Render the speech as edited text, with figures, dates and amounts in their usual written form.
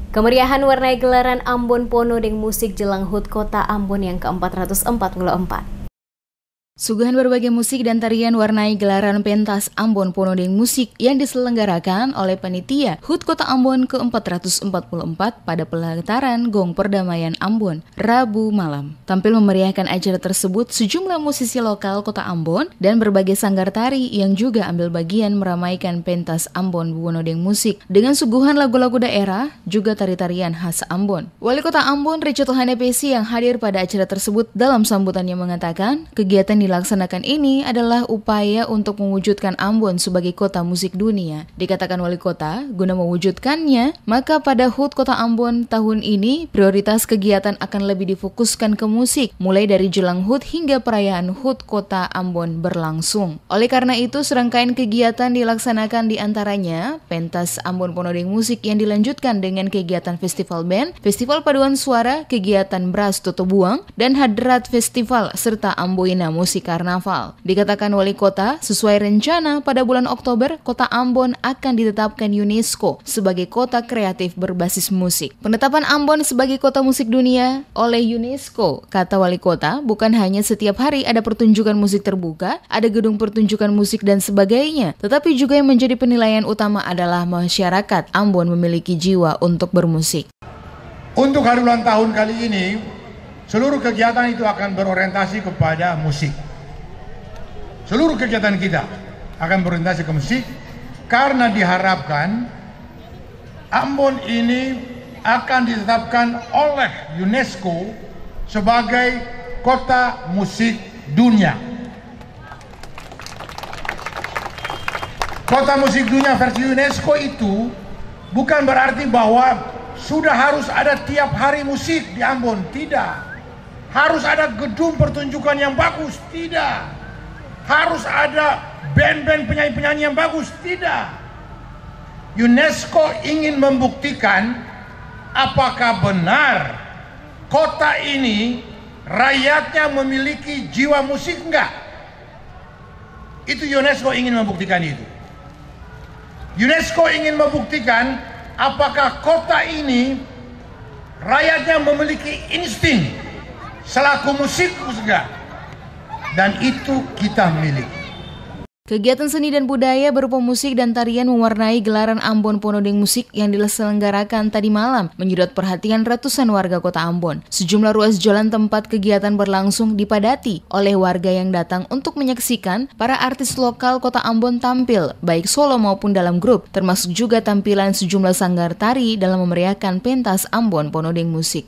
Kemeriahan warnai gelaran Ambon Ponodeng Musik jelang HUT Kota Ambon yang ke-444. Suguhan berbagai musik dan tarian warnai gelaran pentas Ambon Ponodeng Musik yang diselenggarakan oleh panitia HUT Kota Ambon ke-444 pada pelataran Gong Perdamaian Ambon, Rabu malam. Tampil memeriahkan acara tersebut sejumlah musisi lokal Kota Ambon dan berbagai sanggar tari yang juga ambil bagian meramaikan pentas Ambon Ponodeng Musik dengan suguhan lagu-lagu daerah, juga tari-tarian khas Ambon. Wali Kota Ambon, Richard Hanepesi yang hadir pada acara tersebut dalam sambutannya mengatakan, kegiatan dilaksanakan ini adalah upaya untuk mewujudkan Ambon sebagai kota musik dunia. Dikatakan wali kota, guna mewujudkannya, maka pada HUT Kota Ambon tahun ini, prioritas kegiatan akan lebih difokuskan ke musik, mulai dari jelang HUT hingga perayaan HUT Kota Ambon berlangsung. Oleh karena itu, serangkaian kegiatan dilaksanakan di antaranya pentas Ambon Ponodeng Musik yang dilanjutkan dengan kegiatan festival band, festival paduan suara, kegiatan Bras Toto Buang, dan Hadrat Festival serta Amboina Musik Karnaval. Dikatakan wali kota, sesuai rencana pada bulan Oktober, Kota Ambon akan ditetapkan UNESCO sebagai kota kreatif berbasis musik. Penetapan Ambon sebagai kota musik dunia oleh UNESCO, kata wali kota, bukan hanya setiap hari ada pertunjukan musik terbuka, ada gedung pertunjukan musik dan sebagainya, tetapi juga yang menjadi penilaian utama adalah masyarakat Ambon memiliki jiwa untuk bermusik. Untuk hari ulang tahun kali ini, seluruh kegiatan itu akan berorientasi kepada musik. Seluruh kegiatan kita akan berorientasi ke musik karena diharapkan Ambon ini akan ditetapkan oleh UNESCO sebagai kota musik dunia. Kota musik dunia versi UNESCO itu bukan berarti bahwa sudah harus ada tiap hari musik di Ambon, tidak. Harus ada gedung pertunjukan yang bagus, tidak. Harus ada band-band penyanyi-penyanyi yang bagus, tidak. UNESCO ingin membuktikan apakah benar kota ini rakyatnya memiliki jiwa musik enggak. Itu UNESCO ingin membuktikan itu. UNESCO ingin membuktikan apakah kota ini rakyatnya memiliki insting selaku musikus enggak. Dan itu kita miliki. Kegiatan seni dan budaya berupa musik dan tarian mewarnai gelaran Ambon Ponodeng Musik yang diselenggarakan tadi malam menyedot perhatian ratusan warga Kota Ambon. Sejumlah ruas jalan tempat kegiatan berlangsung dipadati oleh warga yang datang untuk menyaksikan para artis lokal Kota Ambon tampil, baik solo maupun dalam grup, termasuk juga tampilan sejumlah sanggar tari dalam memeriahkan pentas Ambon Ponodeng Musik.